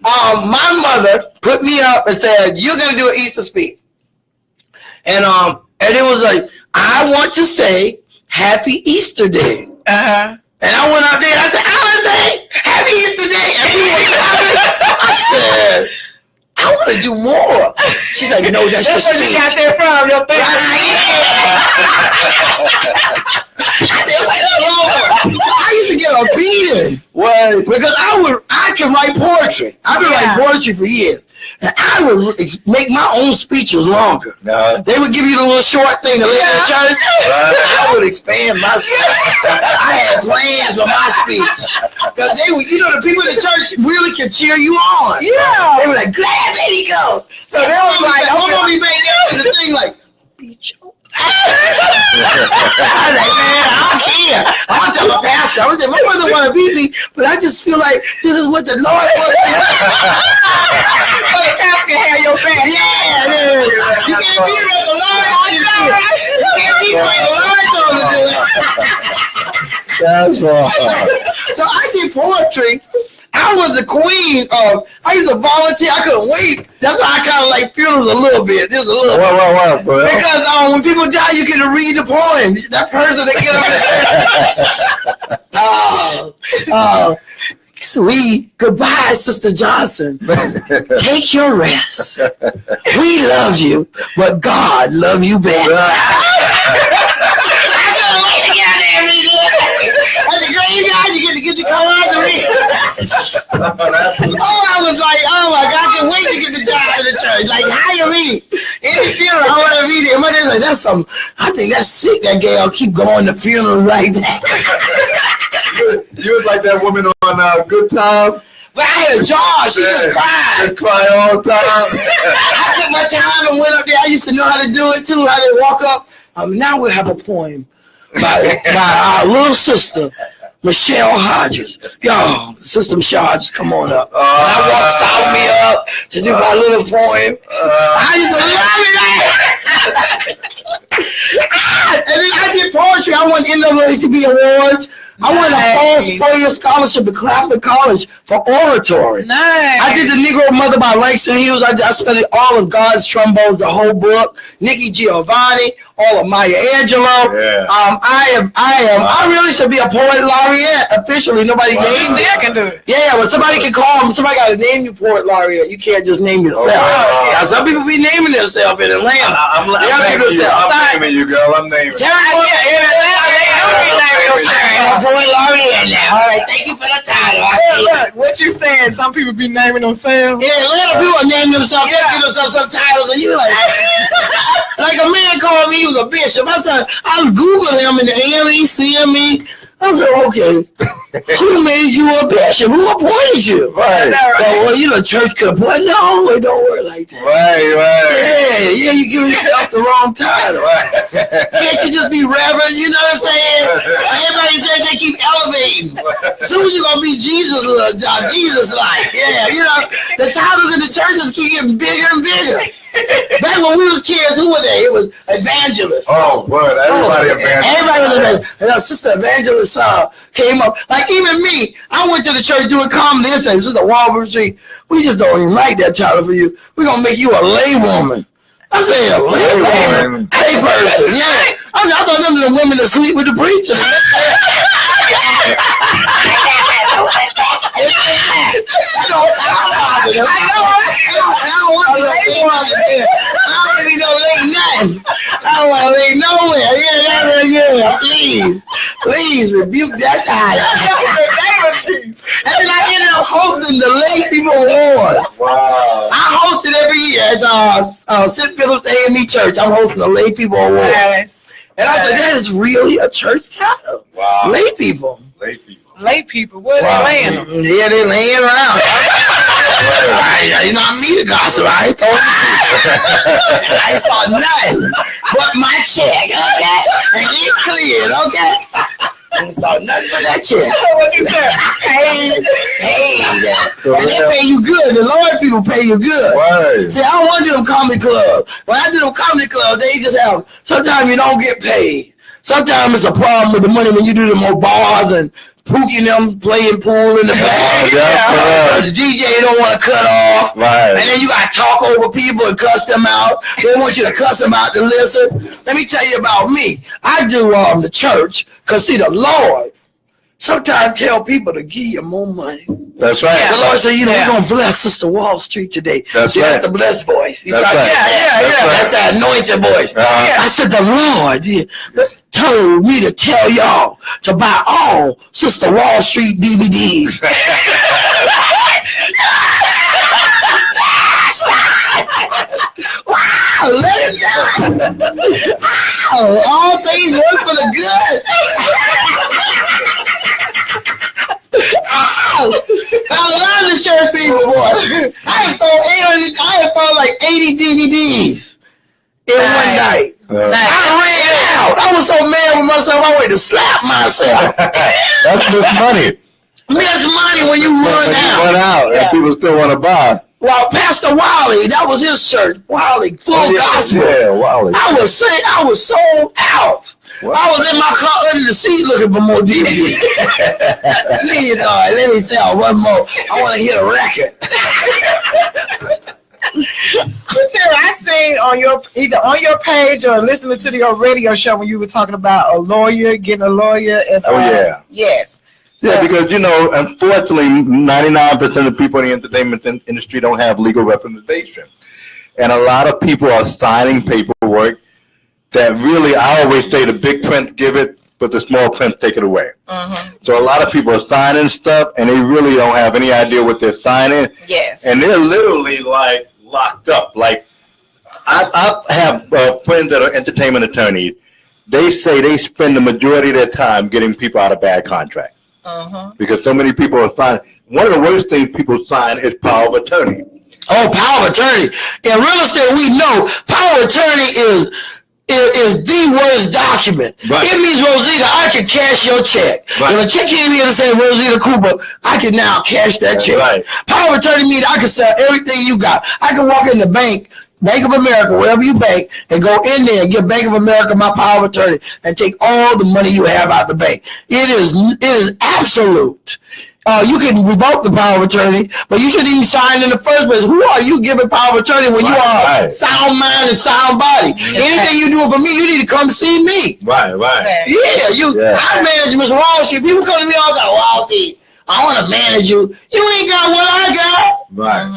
My mother put me up and said, "You're gonna do an Easter speech," and it was like, "I want to say Happy Easter Day." And I went out there and I said, "I want to say Happy Easter Day," and people were clapping. I said, "I want to do more." She's like, "No, that's your where speech." you got that from, your thing. I said, "Wait, Lord." I used to get a beating. What? Because I can write poetry. I've been writing poetry for years. And I would make my own speeches longer. They would give you the little short thing to lay in the church. I would expand my speech. I had plans on my speech. Because they would, the people in the church really can cheer you on. Yeah. They were like, "Glad baby go." So they was like, "I'm gonna be back there." The thing like, "Beat your." I was like, "Man, I don't care. I'm gonna tell my pastor. I'm gonna say, my mother want to beat me, but I just feel like this is what the Lord wants." So the pastor can have your back. Yeah. You can't beat me with the Lord. You can't beat me with the Lord told to do it. That's right. So I did poetry. I was the queen of, I used to volunteer. I couldn't wait. That's why I kind of like funerals a little bit. Just a little bit. What? Because when people die, you get to read the poem. That person that get up there. Sweet. Goodbye, Sister Johnson. Take your rest. We love you, but God love you best. You get the cards and read. I was like, oh my God, I can't wait to get the job in the church. Like, hire me. Any funeral, I want to read it. My dad's like, that's something. I think that's sick. That girl keep going to funerals like that. You was like that woman on Good Time. But I had a job. She just cried. She cried all the time. I took my time and went up there. I used to know how to do it too. How to walk up. Now we'll have a poem by our little sister, Michelle Hodges. Yo, Sister Michelle Hodges, come on up. And I walked Solomon up to do my little poem. I used to love it. And then I did poetry. I won NAACP awards. I won a false 4-year scholarship at Claflin College for oratory. Nice. I did the Negro Mother by Langston Hughes. I studied all of God's trombones, the whole book. Nikki Giovanni, all of Maya Angelou. Yeah. I really should be a poet laureate officially. Nobody named me. I can do it. Yeah, but somebody can call me. Somebody got to name you poet laureate. You can't just name yourself. Now, some people be naming themselves in Atlanta. I'm naming you, girl. I'm naming you. Poet laureate now. All right, thank you for the title. Look, what you saying? Some people be naming themselves. Yeah, a lot of people are naming themselves. They give themselves some titles, and you like, like a man called me. He was a bishop. I Googled him in the AME, CME. I said, okay, who made you a bishop? Who appointed you? Right. Well, church could appoint. No, it don't work like that. Right. Yeah, you give yourself the wrong title. Can't you just be reverend? You know what I'm saying? Everybody in church, they keep elevating. Soon as you're going to be Jesus, Jesus-like. Yeah, you know, the titles in the churches keep getting bigger and bigger. Back when we was kids, who were they? It was evangelists. Oh, word. Everybody evangelist. Everybody was evangelist. And our sister evangelist came up. Like even me, I went to the church doing comedy and said, Sister WaltzStreet, we just don't even like that title for you. We're going to make you a lay woman. I said, a lay woman? Lay person, yeah. I thought them were the women that sleep with the preacher. I don't want to be no late nothing. I don't want to lay nowhere. Yeah. Please rebuke that title. And then I ended up hosting the Lay People Awards. Wow. I hosted every year at St. Philip's AME Church. I'm hosting the Lay People Awards. And I said, that is really a church title. Wow. Lay people. Lay people. Lay people, where they laying them? Yeah, they laying around. You know, I meet a gossip. I ain't saw nothing but my check, okay? And it cleared, okay? I ain't saw nothing but that check. What you said? Hey, and they pay you good. The Lord people pay you good. Right. See, I don't want to do them comedy clubs. When I do them comedy clubs, they just have, sometimes you don't get paid. Sometimes it's a problem with the money when you do them more bars and Pookie them playing pool in the back. The DJ don't want to cut off. Right. And then you got to talk over people and cuss them out. They want you to cuss them out to listen. Let me tell you about me. I do the church because, see, the Lord sometimes tell people to give you more money. That's right. The Lord said, you know, we're going to bless Sister WaltzStreet today. That's See, right. That's the blessed voice. That's right. That's the anointed voice. I said, the Lord told me to tell y'all to buy all Sister WaltzStreet DVDs. Wow, let him down. Wow, all things work for the good. I love the church people, boy. I have sold like 80 DVDs in one night. I ran out. I was so mad with myself, I wanted to slap myself. That's just money. Miss money when you run out. Run out, and people still want to buy. Well, Pastor Wiley, that was his church. Wiley, full gospel. Yeah, Wiley. I was sold out. What? I was in my car under the seat looking for more DVDs. Let me tell one more. I want to hear a record. Terry, I seen on either on your page or listening to your radio show when you were talking about a lawyer, getting a lawyer. And, yes. Yeah, because, you know, unfortunately, 99% of people in the entertainment industry don't have legal representation. And a lot of people are signing paperwork that really, I always say the big print give it, but the small print take it away. So a lot of people are signing stuff, and they really don't have any idea what they're signing. Yes. And they're literally, like, locked up. Like, I have friends that are entertainment attorneys. They say they spend the majority of their time getting people out of bad contracts. Because so many people are signing. One of the worst things people sign is power of attorney. Oh, power of attorney. In real estate, we know power of attorney is the worst document. Right. It means, Rosita, I can cash your check. Right. If a check came here and said Rosita Cooper, I can now cash that check. Right. Power of attorney means I can sell everything you got. I can walk in the bank, Bank of America, wherever you bank, and go in there and give Bank of America my power of attorney and take all the money you have out of the bank. It is absolute. You can revoke the power of attorney, but you shouldn't even sign in the first place. Who are you giving power of attorney when you are sound mind and sound body? Anything you do for me, you need to come see me. Right. Yeah, I manage Miss WaltzStreet. People come to me all the time, WaltzStreet, I want to manage you. You ain't got what I got. Right.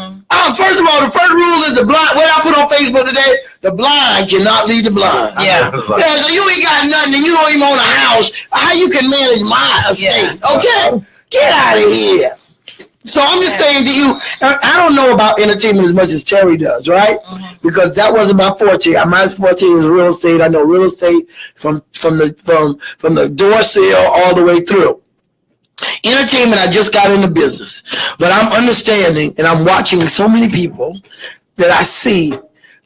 First of all, the first rule is the blind. What I put on Facebook today, the blind cannot lead the blind. Yeah. So you ain't got nothing and you don't even own a house. How you can manage my estate? Yeah. Okay? Get out of here. So I'm just saying to you, I don't know about entertainment as much as Terry does, right? Because that wasn't my forte. My forte is real estate. I know real estate from the door sale all the way through. Entertainment, I just got into business. But I'm understanding and I'm watching so many people that I see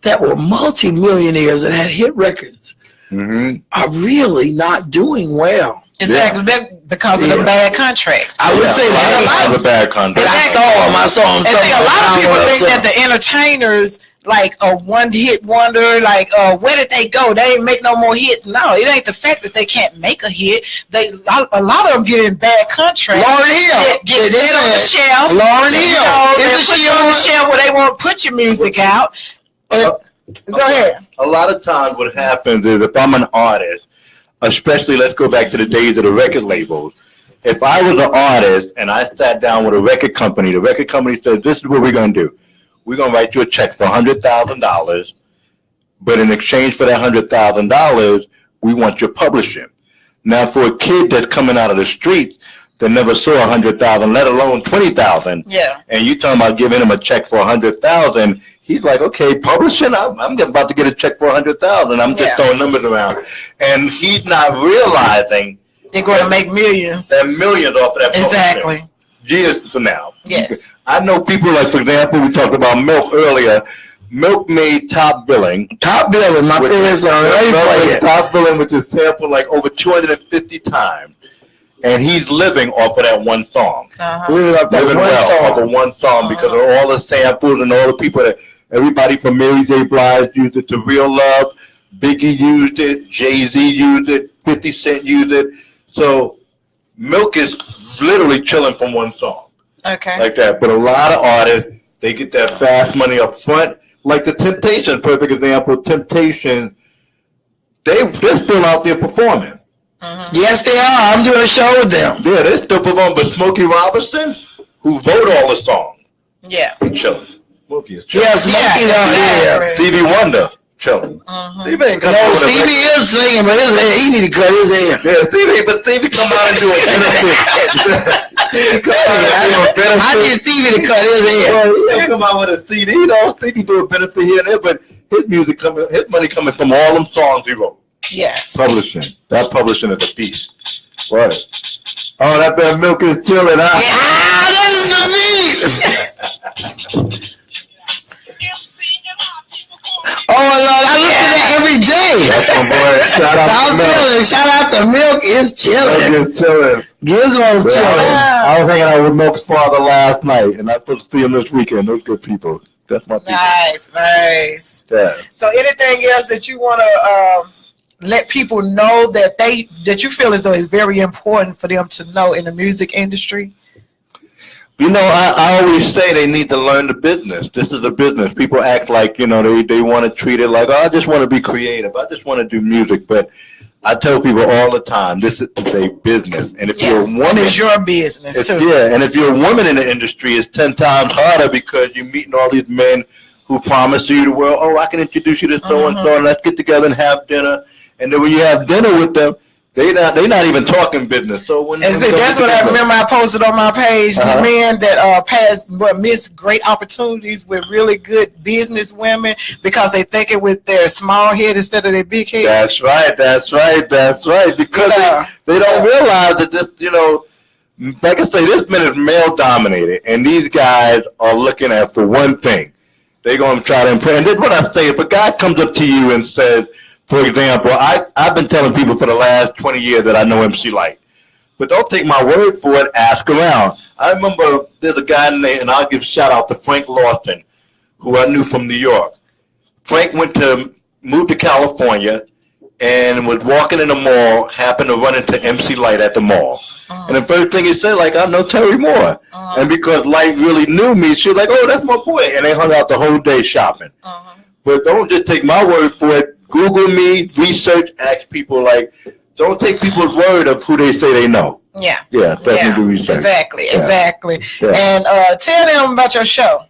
that were multi-millionaires that had hit records are really not doing well. Exactly, because of the bad contracts. I would say that a lot of bad contracts. I saw them. And a lot of people think that the entertainers like a one-hit wonder, like where did they go? They ain't make no more hits. No, it ain't the fact that they can't make a hit. A lot of them get in bad contracts. Lauryn Hill get on the shelf. Lauryn Hill Put you on the shelf where they won't put your music out. Go ahead. A lot of times what happens is if I'm an artist, especially let's go back to the days of the record labels. If I was an artist and I sat down with a record company, the record company said, this is what we're going to do. We're going to write you a check for $100,000, but in exchange for that $100,000, we want your publishing. Now, for a kid that's coming out of the street that never saw $100,000, let alone $20,000, and you talking about giving him a check for $100,000, he's like, okay, publishing, I'm about to get a check for $100,000. I'm just throwing numbers around, and he's not realizing they're going to make millions. And millions off of that publishing. Exactly. Years from now. Yes. I know people like, for example, we talked about Milk earlier. Milk made Top Billing. Top Billing, my favorite song. Top Billing, which is sampled like over 250 times. And he's living off of that one song. Living off of one song because of all the samples and all the people that, everybody from Mary J. Blige used it to Real Love. Biggie used it. Jay-Z used it. 50 Cent used it. So Milk is literally chilling from one song. Okay. Like that. But a lot of artists, they get that fast money up front. Like the Temptations, perfect example. Temptations, they're still out there performing. Yes, they are. I'm doing a show with them. Yeah, they're still performing. But Smokey Robinson, who wrote all the songs, he's chilling. Smokey is chilling. Yeah, Smokey Stevie Wonder, chilling. Stevie ain't coming out. Stevie is singing, but he need to cut his hair. Yeah, Stevie come out and do a benefit. I need Stevie to cut his hair. Well, he don't come out with a CD. You know, Stevie do a benefit here and there, but his money coming from all them songs he wrote. Yeah. Publishing. That publishing is a beast. What? Oh, that bad Milk is chilling, huh? This is the beat. Oh, Lord, I listen to that every day. That's my boy. Shout out to Milk is chilling. Milk is chilling. Gizmo's chilling. I was hanging out with Milk's father last night, and I'm supposed to see him this weekend. Those good people. That's my people. Nice. Yeah. So anything else that you want to let people know that you feel as though is very important for them to know in the music industry? You know, I always say they need to learn the business. This is a business. People act like, you know, they want to treat it like, oh, I just want to be creative. I just want to do music. But I tell people all the time, this is a business. And if you're a woman, it's your business too. Yeah, and if you're a woman in the industry, it's 10 times harder because you're meeting all these men who promise you the world, oh, I can introduce you to so-and-so, and let's get together and have dinner. And then when you have dinner with them, they not even talking business. So that's what I remember. I posted on my page the men that miss great opportunities with really good business women because they thinking with their small head instead of their big head. That's right. Because they don't realize that this, you know, like I say, this man is male dominated, and these guys are looking at for one thing. They're going to try to impress. And this is what I say: if a guy comes up to you and says, for example, I've been telling people for the last 20 years that I know MC Light. But don't take my word for it, ask around. I remember there's a guy named, and I'll give a shout out to Frank Lawson, who I knew from New York. Frank moved to California and was walking in the mall, happened to run into MC Light at the mall. And the first thing he said, like, I know Terry Moore. And because Light really knew me, she was like, oh, that's my boy. And they hung out the whole day shopping. But don't just take my word for it. Google me, research, ask people. Like, don't take people's word of who they say they know. Yeah, definitely do research. Exactly. And tell them about your show.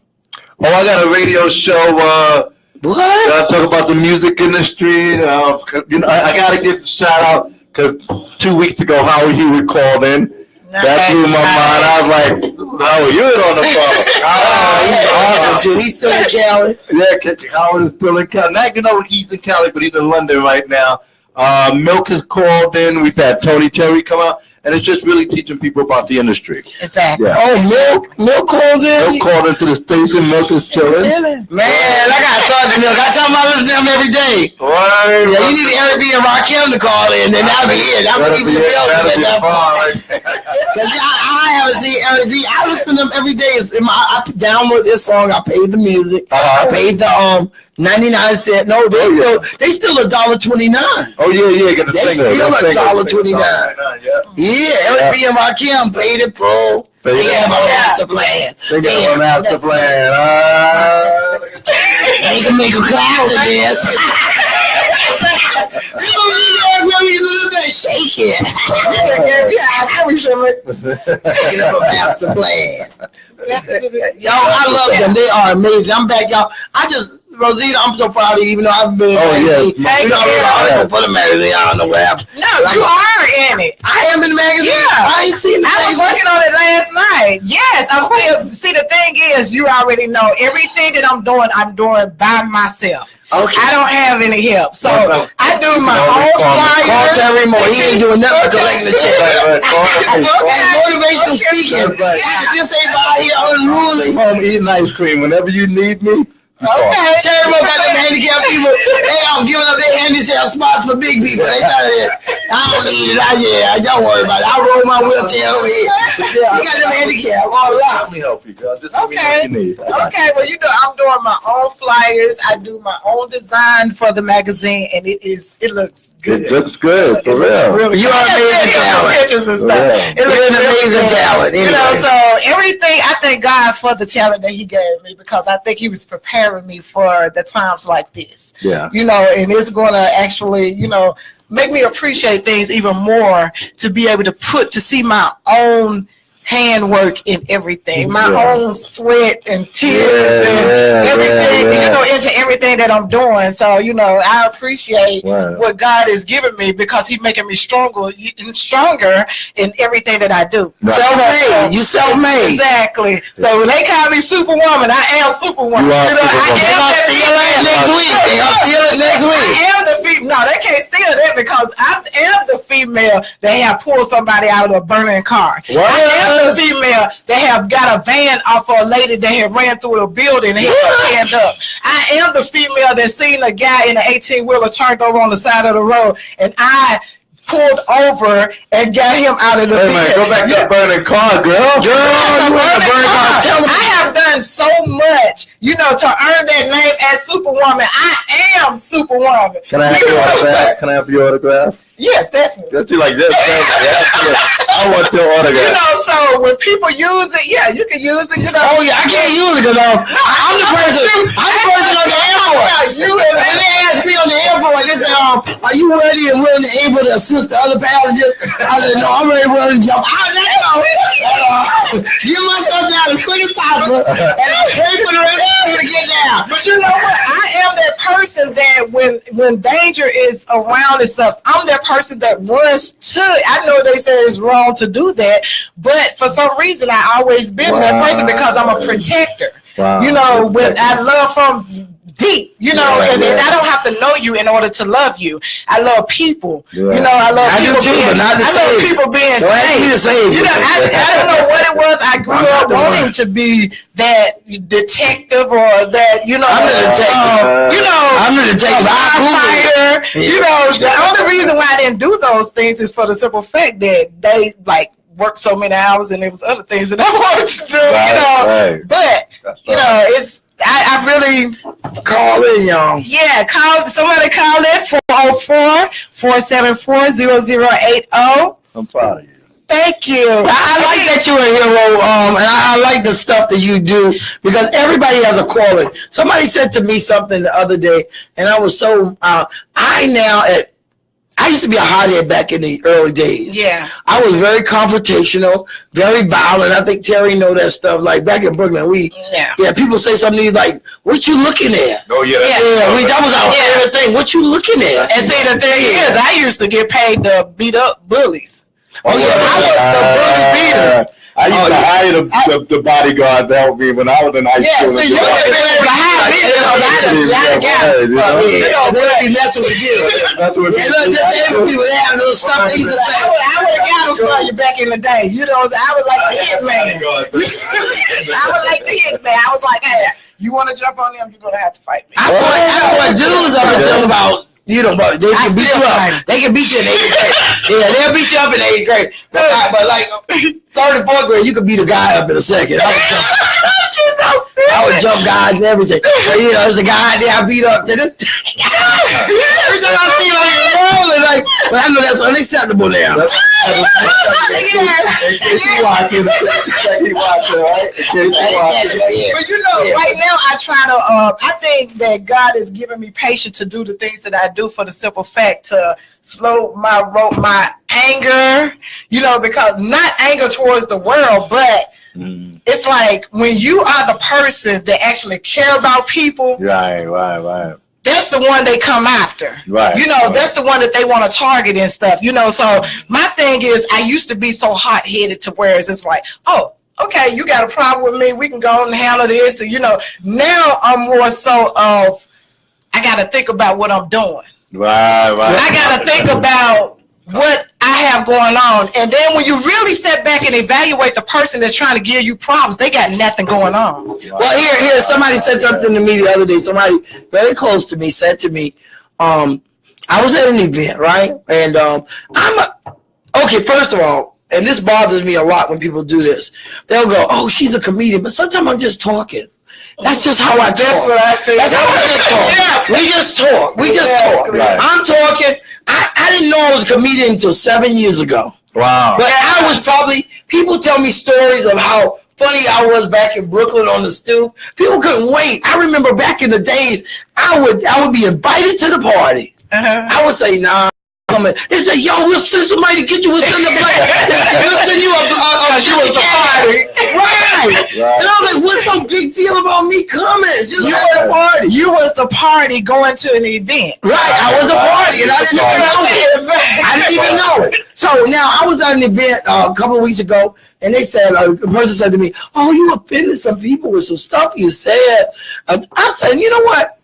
Oh, I got a radio show. What? I talk about the music industry. You know, I got to give a shout out because 2 weeks ago, Howard Hewitt called in. That blew my mind. I was like, Howard Hewitt on the phone. He's awesome too. He's still in Cali. Yeah, Howard is still in Cali. Now, you know he's in Cali, but he's in London right now. Milk has called in. We've had Tony Terry come out, and it's just really teaching people about the industry. Exactly. Yeah. Oh, Milk called in. Milk called into the station. Milk is chilling. Man, I got to talk to Milk. I tell him I listen to him every day. Right. Yeah, you need Eric B and Rakim to call in, then that'll be it. That would keep the bills at that point. I haven't seen Eric B. I listen to him every day. I download this song. I paid the music. I paid the 99 cents. No, they still $1.29. Oh yeah. Get the They singer. still $1.29. Yeah, Eric B and Rakim paid it full. They have a master plan. They got a master plan. They can make a clap to this. Shake it. Get up a master plan. Yo, I love them. They are amazing. I'm back, y'all. Rosita, I'm so proud of you, even though I've been you know, I wrote an article for the magazine. I don't know what happened. No, you are in it. I am in the magazine. Yeah. I ain't seen the I was working on it last night. Yes, I'm still. See, the thing is, you already know everything that I'm doing by myself. Okay. I don't have any help, so I do my own Call flyers. Terry Moore. He ain't doing nothing but collecting the check. Okay. Motivational speaking. This ain't out here unruly. Home eating ice cream whenever you need me. Okay. Terry Moore got them handicapped people. They giving up their handicap spots for big people. They thought I don't need it. Don't worry about it. I roll my wheelchair over here. You got them handicapped all Let out. me help you, girl. Just Okay. you need. Okay, well, I'm doing my own flyers. I do my own design for the magazine, and it looks good. It looks good, for real. Really You are amazing talent. Pictures and stuff. Yeah. It looks You're an really amazing good. talent. You know, Anyway. so everything, I thank God for the talent that he gave me, because I think he was preparing me for the times like this. Yeah. You know, and it's going to actually, make me appreciate things even more, to be able to see my own handwork in everything, my own sweat and tears and everything, into everything that I'm doing. So, I appreciate what God has given me, because he's making me stronger in everything that I do. Right. Self-made. You self-made. Exactly. So when they call me Superwoman, I am Superwoman. You are I Superwoman. am Next week. They gonna steal it next week. I am the female. No, they can't steal that, because I am the female that have pulled somebody out of a burning car. I am the female that have got a van off of a lady that had ran through a building and had stand up. I am the female that seen a guy in an 18-wheeler turned over on the side of the road, and I pulled over and got him out of the vehicle. Go back to that burning car, girl. I have done so much, to earn that name as Superwoman. I am Superwoman. Can I have your autograph? Can I have your autograph? Yes, definitely. Just you like this. I want your autograph. So when people use it, you can use it. Oh yeah, I can't use it because I'm the person on the airport. When they ask me on the airport, they say, "Are you ready and willing and able to assist the other passengers?" I said, "No, I'm ready, willing to jump out there. Get myself down as quick as possible, and I'm ready for the rest of them to get down." But you know what? I am that person that when danger is around and stuff, I'm that person that runs to. I know they say it's wrong to do that, but for some reason I always been that person, because I'm a protector. Wow. When I love from deep, and I don't have to know you in order to love you. I love people. I love people. I love people being safe. I don't know what it was. I grew up wanting to be that detective, or that, I'm the detective. I'm the detective. fighter. The only reason why I didn't do those things is for the simple fact that they worked so many hours, and there was other things that I wanted to do. But it's. I really call in, y'all. Yeah, somebody call in 404-474-0080. I'm proud of you. Thank you. I like that you're a hero, and I like the stuff that you do, because everybody has a calling. Somebody said to me something the other day, and I was so I used to be a hothead back in the early days. Yeah. I was very confrontational, very violent. I think Terry know that stuff. Like back in Brooklyn, people say something to you like, "What you looking at?" Oh yeah. That was our favorite thing. What you looking at? And see, the thing is, I used to get paid to beat up bullies. Oh yeah, I was the bully beater. I used to hire the bodyguard to help me when I was in high school. Yeah, so you would have been able to hire me. They'll be messing with you. People, they have little stuff they used to say. I would have got them for you back in the day. You know, I was like the hitman. I was like the hitman. I was like, hey, you want to jump on them, you're going to have to fight me. I want dudes up and tell about, you know, but they can beat you up. They can beat you in 8th grade. Yeah, they'll beat you up in 8th grade. But like 3rd and 4th grade, you could beat a guy up in a second. I would jump guys and everything. But, you know, there's a guy there I beat up to this. Every time I see him rolling, like, but I know that's unacceptable now. But you know, right now I try to. I think that God has given me patience to do the things that I do for the simple fact to slow my anger. You know, because not anger towards the world, but it's like when you are the person that actually care about people. Right. That's the one they come after. Right. You know, that's the one that they want to target and stuff. You know, so my thing is I used to be so hot-headed to where it's like, oh, okay, you got a problem with me. We can go on and handle this. And, you know, now I'm more so of I got to think about what I'm doing. Right. I got to think about what I have going on. And then when you really sit back and evaluate the person that's trying to give you problems, they got nothing going on. Well, here, somebody said something to me the other day. Somebody very close to me said to me, I was at an event, right? And okay, first of all, and this bothers me a lot when people do this. They'll go, oh, she's a comedian, but sometimes I'm just talking. That's just how I talk. That's what I say. That's how I just talk. Yeah. We just talk. Right. I'm talking. I didn't know I was a comedian until 7 years ago. Wow. But I was probably, people tell me stories of how funny I was back in Brooklyn on the stoop. People couldn't wait. I remember back in the days, I would be invited to the party. I would say, nah. They say, yo, we'll send somebody to get you. We'll send the black. We'll send you a She was the party. Right. And I was like, what's so big deal about me coming? Just You at was the party. You was the party going to an event. Right. I was a party and I didn't even know it. I didn't even know it. So now I was at an event a couple of weeks ago and they said, a person said to me, oh, you offended some people with some stuff you said. I said, you know what?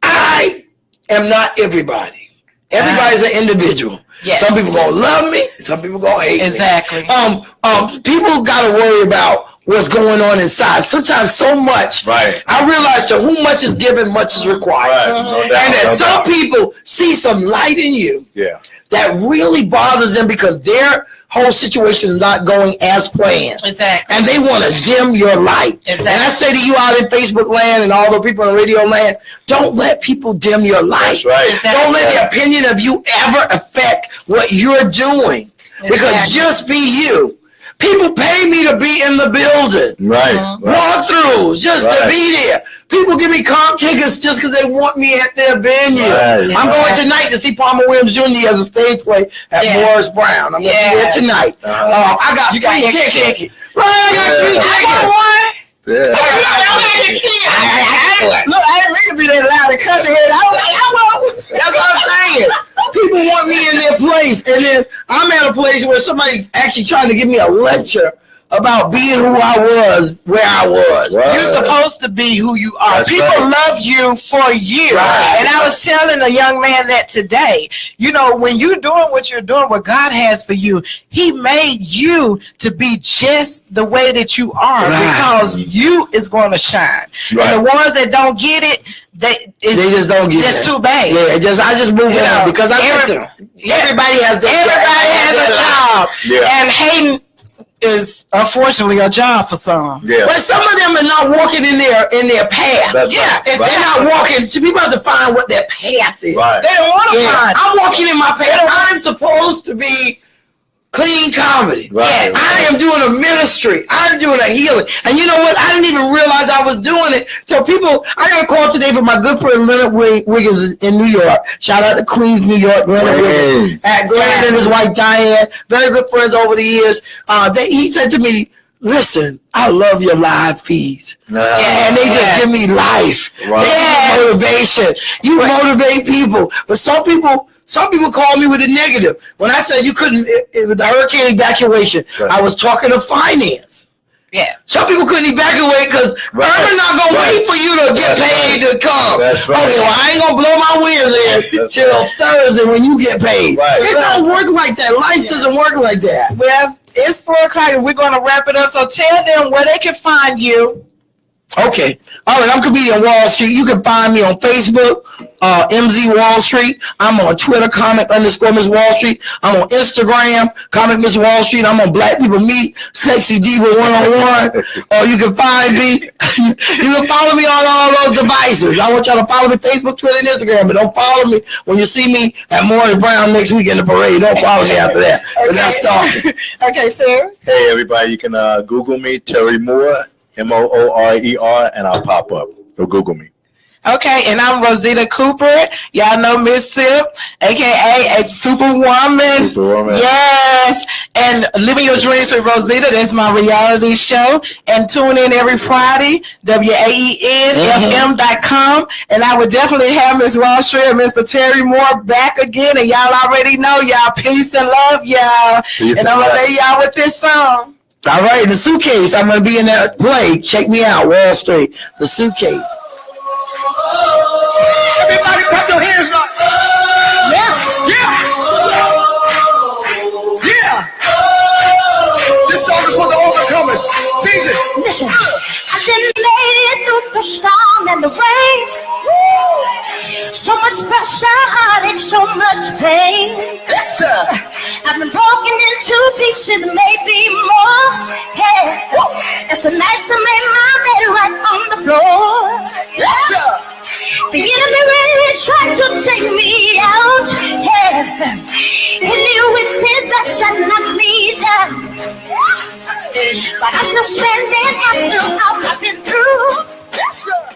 I am not everybody. Everybody's an individual. Yes. Some people gonna love me. Some people gonna hate me. Exactly. People gotta worry about what's going on inside. Sometimes so much. Right. I realize to whom much is given, much is required. Right. No doubt, And that some people see some light in you. Yeah. That really bothers them because their whole situation is not going as planned. Exactly. And they want to dim your light. Exactly. And I say to you out in Facebook land and all the people in radio land, don't let people dim your light. That's right. Exactly. Don't let the opinion of you ever affect what you're doing. Exactly. Because just be you. People pay me to be in the building. Right. Walkthroughs, just to be there. People give me comp tickets just because they want me at their venue. Right. I'm going tonight to see Palmer Williams Jr. as a stage play at Morris Brown. I'm going to be there tonight. I got 3 tickets. Right, I got 3 tickets. Yeah. Look, I didn't mean to be that loud in country. That's what I'm saying. People want me in their place, and then I'm at a place where somebody actually trying to give me a lecture about being who I was, where I was. Right. You're supposed to be who you are. That's People love you for you. Right. And I was telling a young man that today, you know, when you're doing what you're doing, what God has for you, he made you to be just the way that you are because you is going to shine. Right. And the ones that don't get it, they just don't get it. That's too bad. Yeah, I just move on because I said to them, everybody has a job. Yeah. And hating is unfortunately a job for some. Yeah. But some of them are not walking in their path. That's Yeah, right. They're not walking. So people have to find what their path is. Right. They don't want to find. I'm walking in my path. I'm supposed to be clean comedy. Right. I am doing a ministry. I'm doing a healing. And you know what? I didn't even realize I was doing it till people. I got a call today from my good friend Leonard Wiggins in New York. Shout out to Queens, New York. Leonard Wiggins. Glenn and his wife Diane. Very good friends over the years. He said to me, listen, I love your live feeds. And they just give me life. Wow. They give me motivation. You motivate people. But some people Some people call me with a negative. When I said you couldn't, with the hurricane evacuation, I was talking to finance. Yeah. Some people couldn't evacuate because Irma's not going to wait for you to get paid to come. That's right. Okay, well, I ain't going to blow my winds in till Thursday when you get paid. Right. It don't work like that. Life doesn't work like that. Well, it's 4 o'clock and we're going to wrap it up. So tell them where they can find you. Okay. All right. I'm comedian Wall Street. You can find me on Facebook, Mz.WaltzStreet. I'm on Twitter, comic_Ms.WaltzStreet. I'm on Instagram, comic Miss Wall Street. I'm on Black People Meet, Sexy Diva 101. Or you can find me. You can follow me on all those devices. I want y'all to follow me Facebook, Twitter, and Instagram. But don't follow me when you see me at Morris Brown next week in the parade. Don't follow me after that. Okay. That's stalking. Okay, sir. Hey, everybody. You can Google me, Terry Moore. Moorer, and I'll pop up. So Google me. Okay, and I'm Rosita Cooper. Y'all know Miss SSIPP, aka Superwoman. Yes. And Living Your Dreams with Rosita. That's my reality show. And tune in every Friday, WAENFM.com. And I would definitely have Miss Wall Street and Mr. Terry Moore back again. And y'all already know, y'all. Peace and love, y'all. And I'm gonna lay y'all with this song. All right, The Suitcase. I'm going to be in that play. Check me out, Wall Street. The Suitcase. Everybody clap your hands up. Yeah. This song is for the overcomers. Teach it. Listen, I didn't make it through the storm and the rain. So much pressure, heartache, so much pain. Yes, sir. I've been broken into pieces, maybe more. Yeah. And some nights I made my bed right on the floor. Yes, sir. The enemy really tried to take me out. Yeah. Hit me with things that shut not me down. But I'm still standing after all I've been through. Yes, sir.